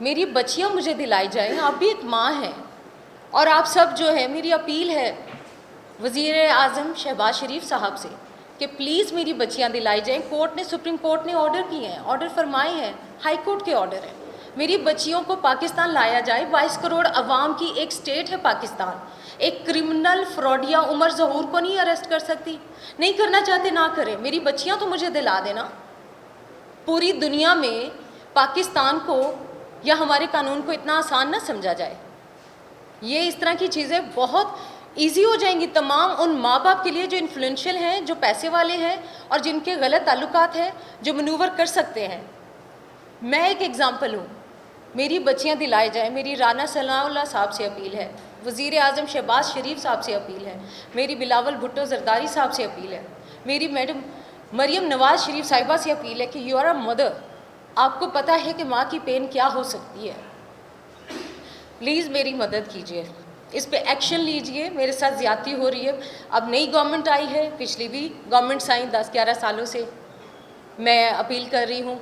میری بچیاں مجھے دلائی جائیں. آپ بھی ایک ماں ہیں, اور آپ سب جو ہے, میری اپیل ہے وزیر اعظم شہباز شریف صاحب سے کہ پلیز میری بچیاں دلائی جائیں. کورٹ نے, سپریم کورٹ نے آرڈر کیے ہیں, آرڈر فرمائے ہیں, ہائی کورٹ کے آرڈر ہیں. میری بچیوں کو پاکستان لایا جائے. 22 کروڑ عوام کی ایک سٹیٹ ہے پاکستان. ایک کرمنل فراڈیا عمر ظہور کو نہیں اریسٹ کر سکتی. نہیں کرنا چاہتے نہ کریں, میری بچیاں تو مجھے دلا دینا. پوری دنیا میں پاکستان کو یا ہمارے قانون کو اتنا آسان نہ سمجھا جائے. یہ اس طرح کی چیزیں بہت ایزی ہو جائیں گی تمام ان ماں باپ کے لیے جو انفلوئنشل ہیں, جو پیسے والے ہیں, اور جن کے غلط تعلقات ہیں, جو منور کر سکتے ہیں. میں ایک ایگزامپل ہوں. میری بچیاں دلائے جائیں. میری رانا ثناء اللہ صاحب سے اپیل ہے, وزیر اعظم شہباز شریف صاحب سے اپیل ہے, میری بلاول بھٹو زرداری صاحب سے اپیل ہے, میری میڈم مریم نواز شریف صاحبہ سے اپیل ہے کہ یو آر اے مدر. آپ کو پتہ ہے کہ ماں کی پین کیا ہو سکتی ہے. پلیز میری مدد کیجیے, اس پہ ایکشن لیجئے. میرے ساتھ زیادتی ہو رہی ہے. اب نئی گورنمنٹ آئی ہے, پچھلی بھی گورنمنٹس آئیں 10-11 سالوں سے. میں اپیل کر رہی ہوں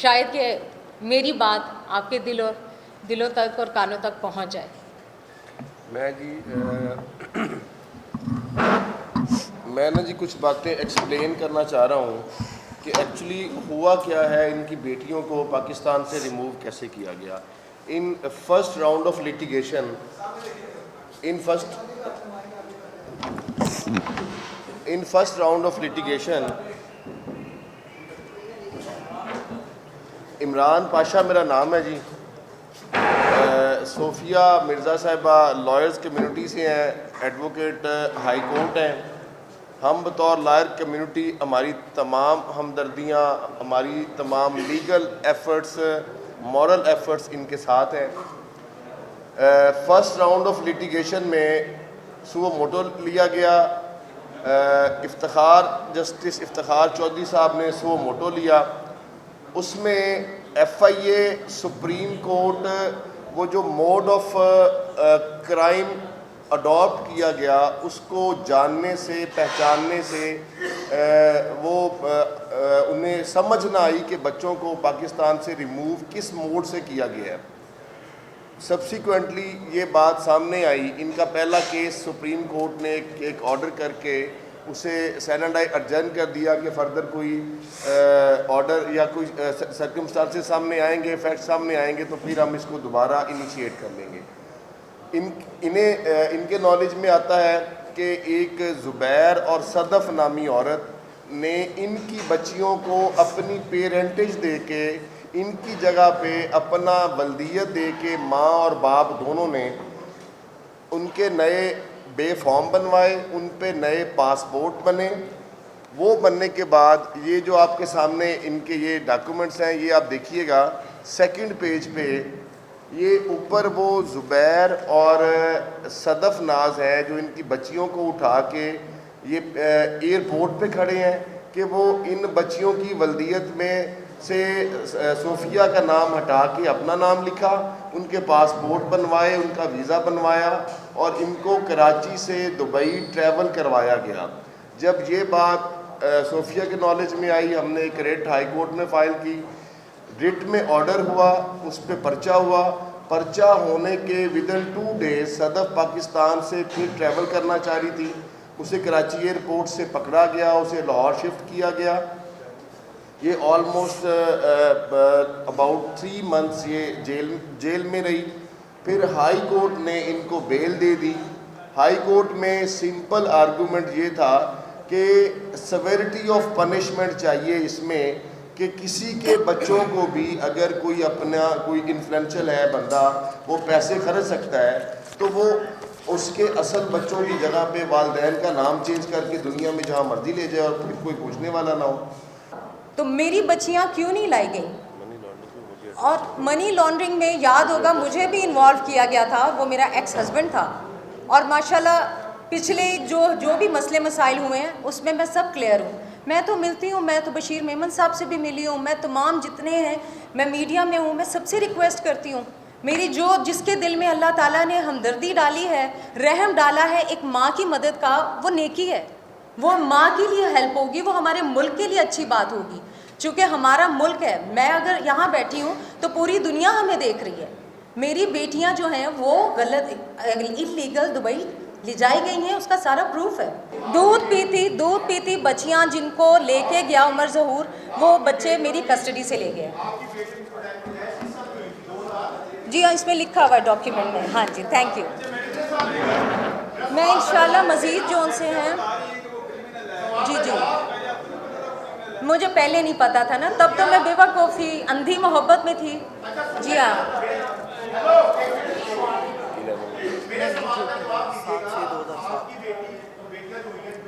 شاید کہ میری بات آپ کے دلوں تک اور کانوں تک پہنچ جائے. میں نا جی کچھ باتیں ایکسپلین کرنا چاہ رہا ہوں کہ ایکچولی ہوا کیا ہے. ان کی بیٹیوں کو پاکستان سے ریموو کیسے کیا گیا. In first round of litigation Imran Pasha میرا نام ہے جی. صوفیہ مرزا صاحبہ لائرز کمیونٹی سے ہیں, ایڈوکیٹ ہائی کورٹ ہیں. ہم بطور لائر کمیونٹی ہماری تمام ہمدردیاں, ہماری تمام لیگل ایفرٹس, مورل ایفرٹس ان کے ساتھ ہیں. فرسٹ راؤنڈ آف لیٹیگیشن میں سو موٹو لیا گیا. جسٹس افتخار چودھری صاحب نے سو موٹو لیا. اس میں ایف آئی اے, سپریم کورٹ, وہ جو موڈ آف کرائم اڈاپٹ کیا گیا اس کو جاننے سے, پہچاننے سے وہ انہیں سمجھ نہ آئی کہ بچوں کو پاکستان سے ریموو کس موڈ سے کیا گیا ہے. سبسیکوینٹلی یہ بات سامنے آئی. ان کا پہلا کیس سپریم کورٹ نے ایک آرڈر کر کے اسے سینڈائی ارجن کر دیا کہ فردر کوئی آرڈر یا کوئی سرکمسٹانسز سامنے آئیں گے, فیکٹ سامنے آئیں گے, تو پھر ہم اس کو دوبارہ انیشیٹ کر لیں گے. ان کے نالج میں آتا ہے کہ ایک زبیر اور صدف نامی عورت نے ان کی بچیوں کو اپنی پیرنٹیج دے کے, ان کی جگہ پہ اپنا ولدیت دے کے, ماں اور باپ دونوں نے ان کے نئے بے فارم بنوائے, ان پہ نئے پاسپورٹ بنے. وہ بننے کے بعد یہ جو آپ کے سامنے ان کے یہ ڈاکومنٹس ہیں, یہ آپ دیکھیے گا سیکنڈ پیج پہ, یہ اوپر وہ زبیر اور صدف ناز ہیں جو ان کی بچیوں کو اٹھا کے یہ ایئرپورٹ پہ کھڑے ہیں کہ وہ ان بچیوں کی ولدیت میں سے صوفیہ کا نام ہٹا کے اپنا نام لکھا, ان کے پاسپورٹ بنوائے, ان کا ویزا بنوایا, اور ان کو کراچی سے دبئی ٹریول کروایا گیا. جب یہ بات صوفیہ کے نالج میں آئی, ہم نے ایک ریٹ ہائی کورٹ میں فائل کی. ریٹ میں آرڈر ہوا, اس پہ پرچہ ہوا. پرچہ ہونے کے ودن 2 days صدف پاکستان سے پھر ٹریول کرنا چاہ رہی تھی. اسے کراچی ایئرپورٹ سے پکڑا گیا, اسے لاہور شفٹ کیا گیا. یہ آلموسٹ اباؤٹ 3 months یہ جیل میں رہی. پھر ہائی کورٹ نے ان کو بیل دے دی. ہائی کورٹ میں سمپل آرگومنٹ یہ تھا کہ سیویرٹی آف پنشمنٹ چاہیے اس میں, کہ کسی کے بچوں کو بھی اگر کوئی اپنا کوئی انفلوئنشل ہے بندہ, وہ پیسے خرچ سکتا ہے, تو وہ اس کے اصل بچوں کی جگہ پہ والدین کا نام چینج کر کے دنیا میں جہاں مرضی لے جائے اور پھر کوئی پوچھنے والا نہ ہو. تو میری بچیاں کیوں نہیں لائی گئیں؟ اور منی لانڈرنگ میں یاد ہوگا مجھے بھی انوالو کیا گیا تھا, وہ میرا ایکس ہسبینڈ تھا, اور ماشاءاللہ پچھلے جو بھی مسئلے مسائل ہوئے ہیں اس میں سب کلیئر ہوں. میں تو ملتی ہوں, میں تو بشیر میمن صاحب سے بھی ملی ہوں, میں تمام جتنے ہیں, میں میڈیا میں ہوں, میں سب سے ریکویسٹ کرتی ہوں, میری جس کے دل میں اللہ تعالیٰ نے ہمدردی ڈالی ہے, رحم ڈالا ہے ایک ماں کی مدد کا, وہ نیکی ہے, وہ ماں کے لیے ہیلپ ہوگی, وہ ہمارے ملک کے لیے اچھی بات ہوگی. چونکہ ہمارا ملک ہے, میں اگر یہاں بیٹھی ہوں تو پوری دنیا ہمیں دیکھ رہی ہے. میری بیٹیاں جو ہیں وہ غلط انلیگل دبئی لے جائی گئی ہیں, اس کا سارا پروف ہے. دودھ پیتی بچیاں جن کو لے کے گیا عمر ظہور, وہ بچے میری کسٹڈی سے لے گئے. جی ہاں, اس میں لکھا ہوا ہے ڈاکیومنٹ میں. ہاں جی, تھینک یو. میں انشاءاللہ مزید جو ان سے ہیں, جی مجھے پہلے نہیں پتا تھا نا, تب تو میں بے وقوف تھی, اندھی محبت میں تھی. جی ہاں,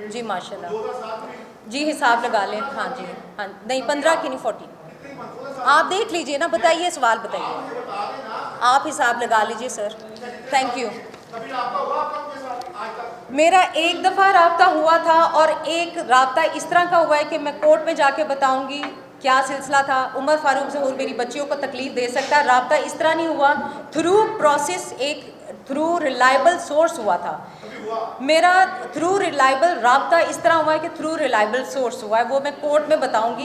جی ماشاء اللہ, جی حساب لگا لیں. ہاں جی, ہاں نہیں 15 کی نہیں 40. آپ دیکھ لیجئے نا, بتائیے سوال بتائیے, آپ حساب لگا لیجئے سر. Thank you. میرا ایک دفعہ رابطہ ہوا تھا, اور ایک رابطہ اس طرح کا ہوا ہے کہ میں کورٹ میں جا کے بتاؤں گی کیا سلسلہ تھا. عمر فاروق ظہور میری بچیوں کو تکلیف دے سکتا ہے. رابطہ اس طرح نہیں ہوا, تھرو پروسیس, ایک تھرو ریلائبل سورس ہوا تھا. میرا تھرو ریلائبل رابطہ اس طرح ہوا ہے کہ تھرو ریلائبل سورس ہوا ہے, وہ میں کورٹ میں بتاؤں گی.